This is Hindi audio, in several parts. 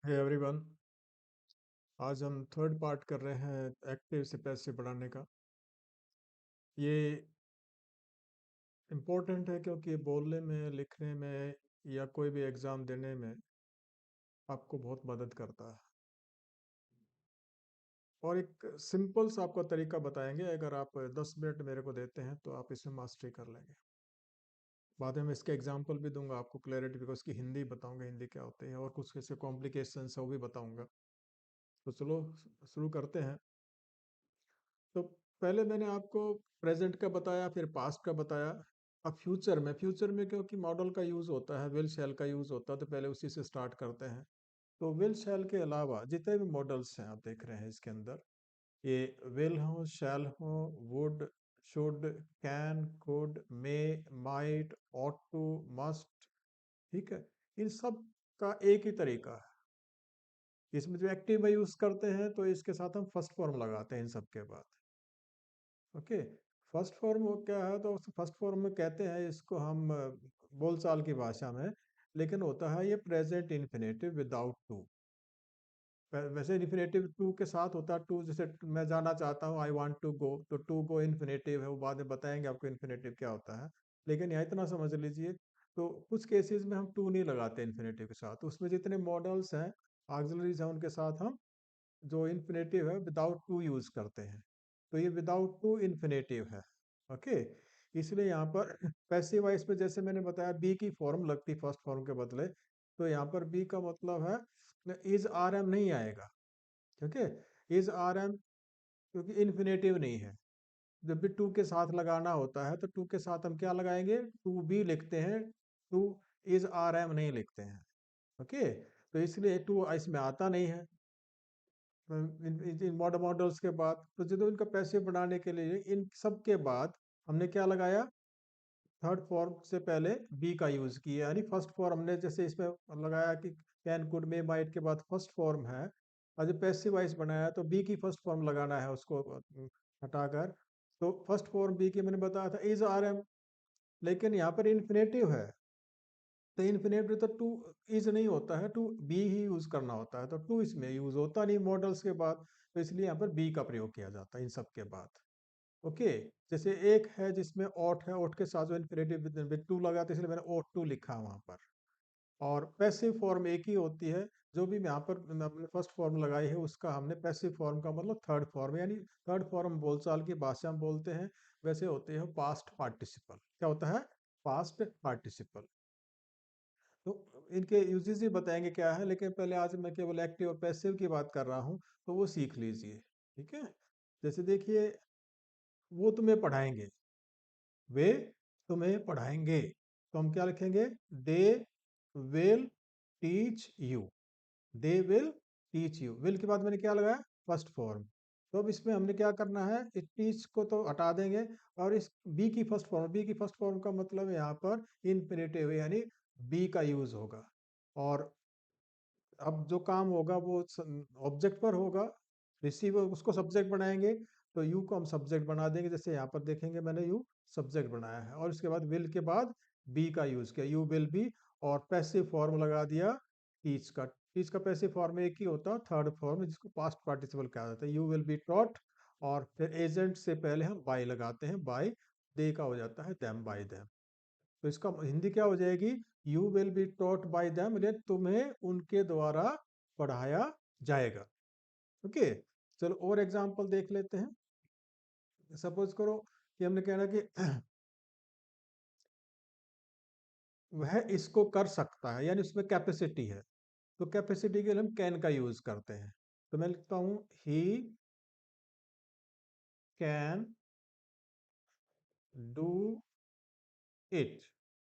Hey everyone. आज हम थर्ड पार्ट कर रहे हैं एक्टिव से पैसिव बढ़ाने का। ये इम्पोर्टेंट है क्योंकि बोलने में, लिखने में या कोई भी एग्ज़ाम देने में आपको बहुत मदद करता है। और एक सिंपल सा आपको तरीका बताएंगे, अगर आप 10 मिनट मेरे को देते हैं तो आप इसमें मास्टरी कर लेंगे। बाद में मैं इसके एग्जांपल भी दूंगा आपको, क्लैरिटी, बिकॉज उसकी हिंदी बताऊंगा, हिंदी क्या होती है, और कुछ ऐसे कॉम्प्लिकेशंस है वो भी बताऊंगा। तो चलो शुरू करते हैं। तो पहले मैंने आपको प्रेजेंट का बताया, फिर पास्ट का बताया। अब फ्यूचर में क्योंकि मॉडल का यूज़ होता है, विल शैल का यूज़ होता है, तो पहले उसी से स्टार्ट करते हैं। तो विल शैल के अलावा जितने भी मॉडल्स हैं आप देख रहे हैं इसके अंदर, ये विल हो, शैल हो, would, should, can, could, may, might, ought to, must, ठीक है। इन सब का एक ही तरीका है। इसमें जो एक्टिव में यूज़ करते हैं तो इसके साथ हम फर्स्ट फॉर्म लगाते हैं इन सब के बाद। ओके। फर्स्ट फॉर्म वो क्या है, तो फर्स्ट फॉर्म में कहते हैं इसको हम बोलचाल की भाषा में, लेकिन होता है ये प्रेजेंट इन्फिनेटिव विदाउट टू। वैसे इन्फिनेटिव टू के साथ होता है। टू जैसे मैं जाना चाहता हूँ, आई वांट टू गो, तो टू गो इन्फिनेटिव है, वो बाद में बताएंगे आपको इन्फिनेटिव क्या होता है। लेकिन यहाँ इतना समझ लीजिए, तो कुछ केसेस में हम टू नहीं लगाते इन्फिनेटिव के साथ। उसमें जितने मॉडल्स हैं, ऑक्सिलरीज हैं, उनके साथ हम जो इन्फिनेटिव है विदाउट टू यूज करते हैं। तो ये विदाउट टू इन्फिनेटिव है। ओके। इसलिए यहाँ पर पैसिव वॉइस में जैसे मैंने बताया बी की फॉर्म लगती फर्स्ट फॉर्म के बदले, तो यहाँ पर बी का मतलब है इज आर एम नहीं आएगा। ठीक है। इज आर एम क्योंकि इन्फिनेटिव नहीं है। जब भी टू के साथ लगाना होता है तो टू के साथ हम क्या लगाएंगे, टू बी लिखते हैं, टू इज आर एम नहीं लिखते हैं। ओके। तो इसलिए टू इसमें आता नहीं है इन मॉडल्स के बाद। तो जो इनका पैसिव बनाने के लिए इन सब के बाद हमने क्या लगाया, थर्ड फॉर्म से पहले बी का यूज किया, यानी फर्स्ट फॉर्म हमने जैसे इसमें लगाया कि कैन, कुड, मे, माइट के बाद फर्स्ट फॉर्म है, और जो पैसिव वॉइस बनाया तो बी की फर्स्ट फॉर्म लगाना है उसको हटाकर। तो फर्स्ट फॉर्म बी की मैंने बताया था इज आर एम, लेकिन यहाँ पर इन्फिनेटिव है, तो इन्फिनेटिव तो टू इज नहीं होता है, टू बी ही यूज करना होता है, तो टू इसमें यूज होता नहीं मॉडल्स के बाद। तो इसलिए यहाँ पर बी का प्रयोग किया जाता है इन सब के बाद। ओके। जैसे एक है जिसमें ऑट है, ऑट के साथ जो इन्फिनेटिव विद टू लगा, तो इसलिए मैंने ऑट टू लिखा वहां पर। और पैसिव फॉर्म एक ही होती है, जो भी यहाँ पर हमने फर्स्ट फॉर्म लगाई है उसका हमने पैसिव फॉर्म का मतलब थर्ड फॉर्म, यानी थर्ड फॉर्म बोलचाल की भाषा में बोलते हैं, वैसे होते हैं पास्ट पार्टिसिपल। क्या होता है, पास्ट पार्टिसिपल। तो इनके यूजेस ही बताएंगे क्या है, लेकिन पहले आज मैं केवल एक्टिव और पैसिव की बात कर रहा हूँ, तो वो सीख लीजिए। ठीक है। जैसे देखिए, वो तुम्हें पढ़ाएंगे, वे तुम्हें पढ़ाएंगे, तो हम क्या लिखेंगे, they will teach you. They will teach you, will के बाद मैंने क्या लगाया, फर्स्ट फॉर्म। तो अब इसमें हमने क्या करना है, इस टीच को तो हटा देंगे, और इस बी की फर्स्ट फॉर्म, बी की फर्स्ट फॉर्म का मतलब यहाँ पर इन्फिनेटिव यानी बी का यूज होगा। और अब जो काम होगा वो ऑब्जेक्ट पर होगा, रिसीवर उसको सब्जेक्ट बनाएंगे, तो यू को हम सब्जेक्ट बना देंगे, जैसे यहाँ पर देखेंगे मैंने यू सब्जेक्ट बनाया है, और उसके बाद विल के बाद बी का यूज किया, यू विल बी, और पैसिव फॉर्म लगा दिया टीच का। टीच का पैसिव फॉर्म एक ही होता है, थर्ड फॉर्म जिसको पास्ट पार्टिसिपल कहा जाता है, यू विल बी टॉट, और फिर एजेंट से पहले हम बाय लगाते हैं, बाय, दे का हो जाता है देम, बाय देम। तो इसका हिंदी क्या हो जाएगी, you will be taught by them, तुम्हें उनके द्वारा पढ़ाया जाएगा। ओके। चलो और एग्जांपल देख लेते हैं। सपोज करो कि हमने कहना कि वह इसको कर सकता है, यानी उसमें कैपेसिटी है, तो कैपेसिटी के लिए हम कैन का यूज करते हैं। तो मैं लिखता हूं he can do it.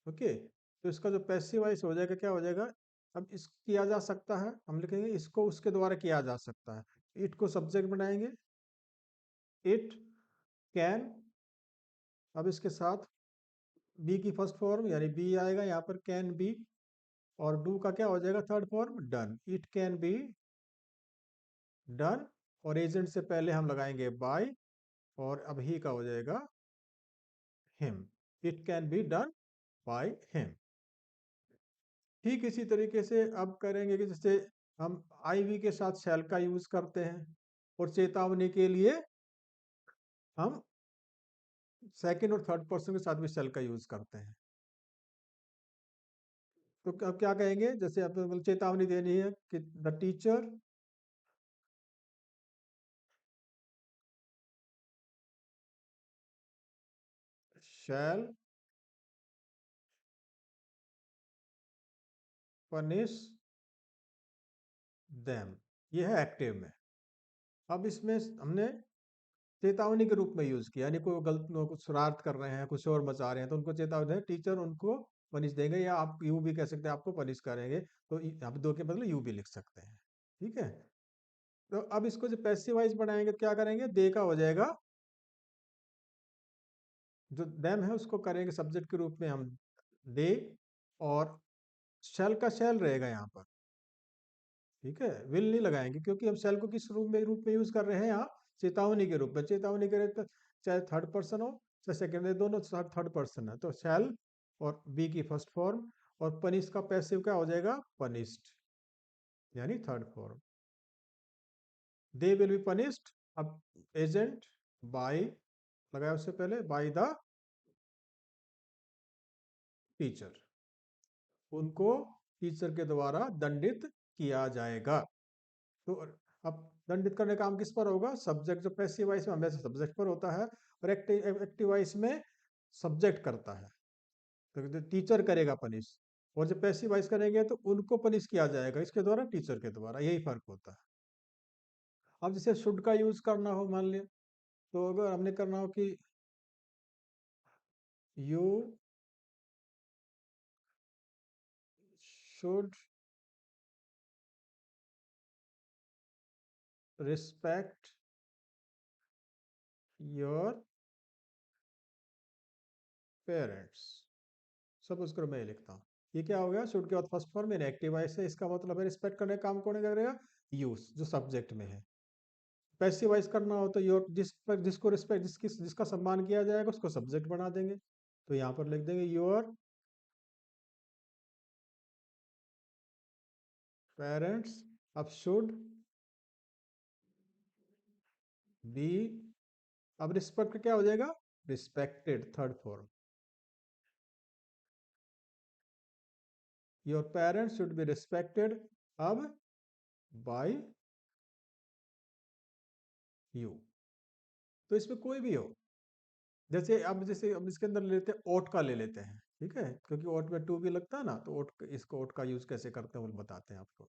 Okay. तो इसका जो पैसिव वॉइस हो जाएगा क्या हो जाएगा, अब इस किया जा सकता है, हम लिखेंगे इसको उसके द्वारा किया जा सकता है, इट को सब्जेक्ट बनाएंगे, इट कैन, अब इसके साथ बी की फर्स्ट फॉर्म यानी बी आएगा यहाँ पर, कैन बी, और डू का क्या हो जाएगा third form, done, it can be done, और एजेंट से पहले हम लगाएंगे बाय, और अब ही का हो जाएगा him, it can be done by him. ठीक इसी तरीके से अब करेंगे कि जैसे हम IV के साथ शैल का यूज करते हैं, और चेतावनी के लिए हम सेकंड और थर्ड पर्सन के साथ भी शैल का यूज करते हैं। तो अब क्या कहेंगे, जैसे आप मतलब चेतावनी देनी है कि the teacher shall punish them, ये है एक्टिव में। अब इसमें हमने चेतावनी के रूप में यूज किया, यानी कोई गलत कुछ शरारत कर रहे हैं, कुछ और मचा रहे हैं, तो उनको चेतावनी है, टीचर उनको पनिश देंगे, या आप यू भी कह सकते हैं आपको पनिश करेंगे, तो आप दो के बदले यू भी लिख सकते हैं। ठीक है। तो अब इसको जो पैसिवाइज बनाएंगे तो क्या करेंगे, दे का हो जाएगा, जो देम है उसको करेंगे सब्जेक्ट के रूप में हम दे, और शैल का शैल रहेगा यहाँ पर। ठीक है, विल नहीं लगाएंगे, क्योंकि हम शैल को किस रूप में यूज कर रहे हैं यहाँ, चेतावनी के रूप में। चेतावनी के रूप में चाहे थर्ड पर्सन हो चाहे सेकेंड, दोनों थर्ड पर्सन है, तो शैल और बी की फर्स्ट फॉर्म, और पनिश का पैसिव क्या हो जाएगा, पनिश्ड, यानी third form. They will be punished, अब एजेंट बाय लगाया उससे पहले, बाय द टीचर, उनको टीचर के द्वारा दंडित किया जाएगा। तो अब दंडित करने का काम किस पर होगा, सब्जेक्ट, जो पैसिव वॉइस में हमेशा सब्जेक्ट पर होता है, और एक्टिव वॉइस में सब्जेक्ट करता है, तो टीचर करेगा पनिश, और जब पैसिव वॉइस करेंगे तो उनको पनिश किया जाएगा इसके द्वारा, टीचर के द्वारा, यही फर्क होता है। अब जैसे शुड का यूज करना हो, मान लिया, तो अगर हमने करना हो कि you should respect your parents, सब उसको मैं लिखता हूँ। ये क्या हो गया, शुड के बाद फर्स्ट फॉर्म में एक्टिव वॉइस है, इसका मतलब है रिस्पेक्ट करने का काम कौन करेगा, यूज, जो सब्जेक्ट में है। पैसिव वॉइस करना हो तो योर, जिसको रिस्पेक्ट, जिसका सम्मान किया जाएगा उसको सब्जेक्ट बना देंगे, तो यहाँ पर लिख देंगे योर पेरेंट्स। अब शुड बी, अब रिस्पेक्ट क्या हो जाएगा, respected, third form, your parents should be respected, अब बाय यू। तो इसमें कोई भी हो, जैसे अब इसके अंदर ले लेते हैं, ओट का ले लेते हैं, ठीक है, क्योंकि ओट में टू भी लगता है ना, तो ओट, इसको ओट का यूज कैसे करते हैं वो बताते हैं आपको।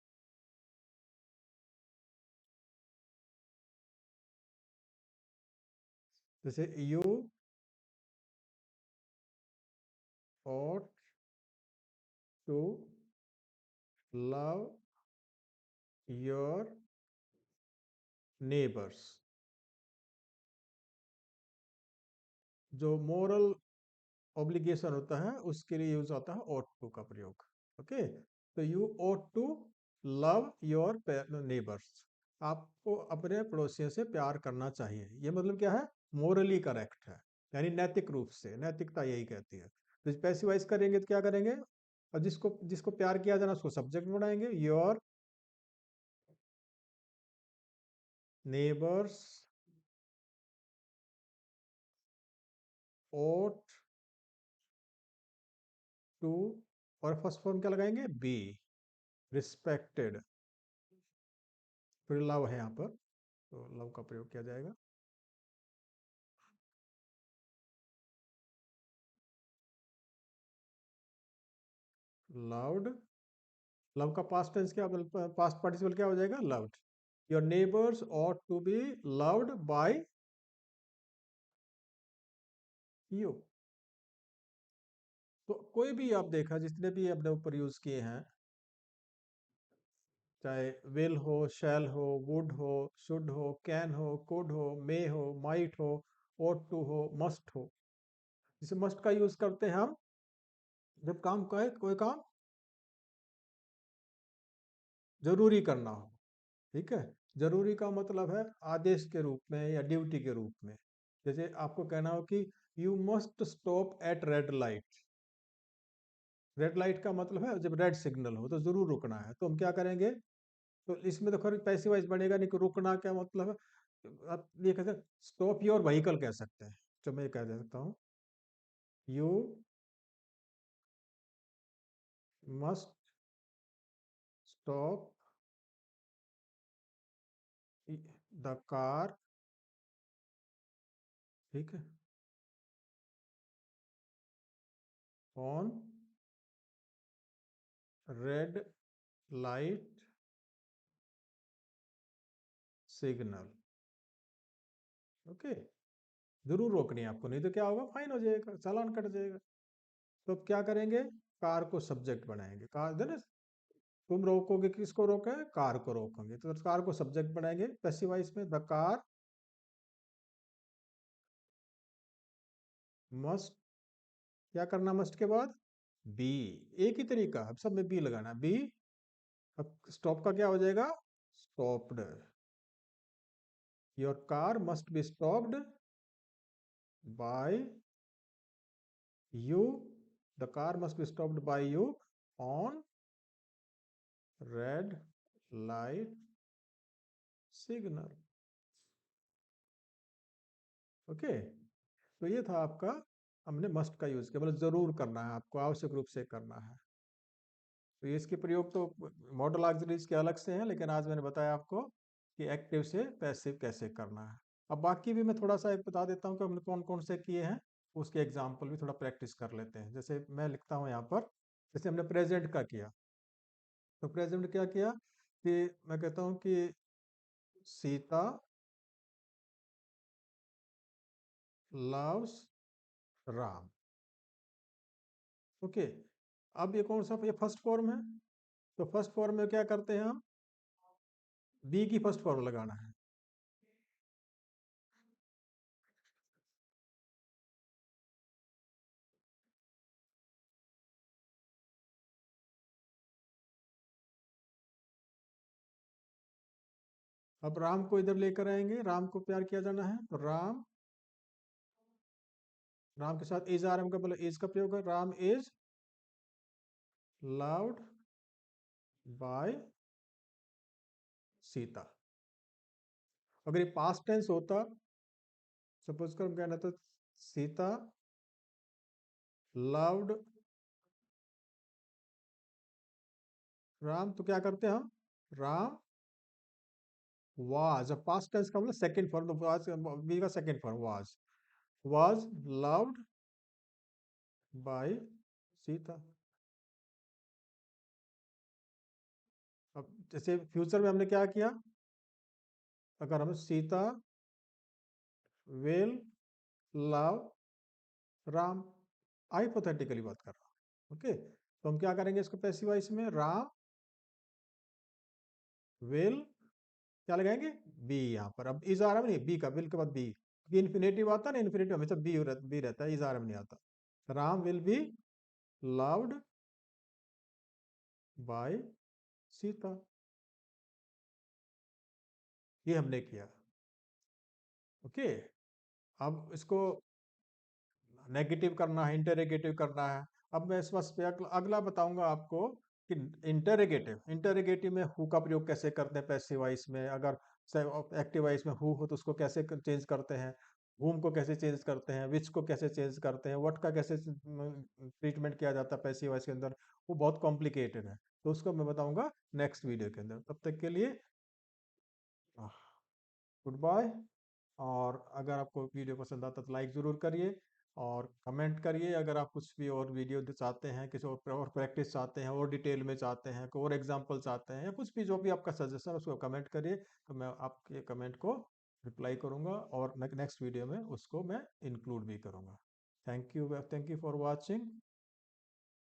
जैसे you ought to love your neighbors, जो मोरल ऑब्लिगेशन होता है उसके लिए यूज होता है ought to का प्रयोग। ओके, तो you ought to love your neighbors, आपको अपने पड़ोसियों से प्यार करना चाहिए, ये मतलब क्या है, मोरली करेक्ट है, यानी नैतिक रूप से, नैतिकता यही कहती है। तो स्पेसिफाइज करेंगे तो क्या करेंगे, और जिसको जिसको प्यार किया जाना उसको सब्जेक्ट बनाएंगे, योर नेबर्स ought टू, और फर्स्ट फॉर्म क्या लगाएंगे, बी, रिस्पेक्टेड, फिर लव है यहाँ पर, तो लव का प्रयोग किया जाएगा। लव्ड, लव का पास्ट टेंस क्या, पास्ट पार्टिसिपल क्या हो जाएगा, loved. Your neighbours ought to be loved by you. तो कोई भी आप देखा, जितने भी अपने ऊपर यूज किए हैं, चाहे विल हो, शैल हो, वुड हो, शुड हो, कैन हो, कुड हो, मे हो, माइट हो, ought टू हो, मस्ट हो। जैसे मस्ट का यूज करते हैं हम जब काम का है, कोई काम जरूरी करना हो। ठीक है, जरूरी का मतलब है आदेश के रूप में या ड्यूटी के रूप में। जैसे आपको कहना हो कि you must stop at red light, red light का मतलब है जब रेड सिग्नल हो तो जरूर रुकना है, तो हम क्या करेंगे, तो इसमें तो खैर पैसिव वॉइस बनेगा नहीं कि रुकना क्या मतलब है। आप ये कहते हैं स्टॉप योर व्हीकल कह सकते हैं, तो मैं ये कह सकता हूँ you must stop the car, ठीक है, on red light signal. Okay, जरूर रोकनी है आपको, नहीं तो क्या होगा, फाइन हो जाएगा, चालान कट जाएगा। तो अब क्या करेंगे, कार को सब्जेक्ट बनाएंगे, कार देन तुम रोकोगे, किसको रोके, कार को रोकोगे, तो कार को सब्जेक्ट बनाएंगे पैसिव वॉइस में, द कार मस्ट, क्या करना मस्ट के बाद, बी, एक ही तरीका, अब सब में बी लगाना, बी, अब स्टॉप का क्या हो जाएगा, stopped, your car must be stopped bye you, the car must be stopped bye you on red light signal. Okay, तो ये था आपका, हमने मस्ट का यूज किया, मतलब जरूर करना है आपको, आवश्यक रूप से करना है। तो ये इसके प्रयोग तो मॉडल ऑक्सिलरीज के अलग से हैं, लेकिन आज मैंने बताया आपको कि एक्टिव से पैसिव कैसे करना है। अब बाकी भी मैं थोड़ा सा एक बता देता हूँ कि हमने कौन कौन से किए हैं, उसके एग्जाम्पल भी थोड़ा प्रैक्टिस कर लेते हैं। जैसे मैं लिखता हूँ यहाँ पर, जैसे हमने प्रेजेंट का किया, तो प्रेजेंट क्या किया कि मैं कहता हूँ कि सीता लव्स राम। ओके, अब ये कौन सा, ये फर्स्ट फॉर्म है, तो फर्स्ट फॉर्म में क्या करते हैं हम, बी की फर्स्ट फॉर्म लगाना है। अब राम को इधर लेकर आएंगे, राम को प्यार किया जाना है, तो राम, राम के साथ इज आर एम का, मतलब इज का प्रयोग है, Ram is loved by Sita. अगर ये पास्ट टेंस होता, सपोज कर हम कहना तो सीता लव्ड राम, तो क्या करते हैं हम, राम वाज, पास्ट टेंस का मतलब सेकंड फॉर्म, तो वाज बी का second form, was loved by Sita. अब जैसे फ्यूचर में हमने क्या किया, अगर हम Sita will love Ram, hypothetically बात कर रहा हूं। ओके, तो हम क्या करेंगे इसको पैसिव वॉइस में, राम विल, क्या लगाएंगे, बी, यहाँ पर अब इज आर नहीं, बी का, विल के बाद बी, इन्फिनेटिव आता है ना, इन्फिनेटिव हमेशा बी रहता है, इज आर नहीं आता। Ram will be loved bye Sita, ये हमने किया। ओके, अब इसको नेगेटिव करना है, इंटरगेटिव करना है। अब मैं इस बस पे अगला बताऊंगा आपको कि इंटरगेटिव, इंटरगेटिव में हु का प्रयोग कैसे करते हैं पैसिव वॉइस में, अगर एक्टिव वॉइस में हु हो तो उसको कैसे चेंज करते हैं, whom को कैसे चेंज करते हैं, विच को कैसे चेंज करते हैं, व्हाट का कैसे ट्रीटमेंट किया जाता है पैसिव वॉइस के अंदर, वो बहुत कॉम्प्लिकेटेड है, तो उसको मैं बताऊंगा नेक्स्ट वीडियो के अंदर। तब तक के लिए गुड बाय। और अगर आपको वीडियो पसंद आता तो लाइक ज़रूर करिए और कमेंट करिए, अगर आप कुछ भी और वीडियो चाहते हैं, किसी और प्रैक्टिस चाहते हैं, और डिटेल में चाहते हैं, कोई और एग्जांपल चाहते हैं, या कुछ भी जो भी आपका सजेशन उसको कमेंट करिए, तो मैं आपके कमेंट को रिप्लाई करूंगा और नेक्स्ट वीडियो में उसको मैं इंक्लूड भी करूंगा। Thank you for watching.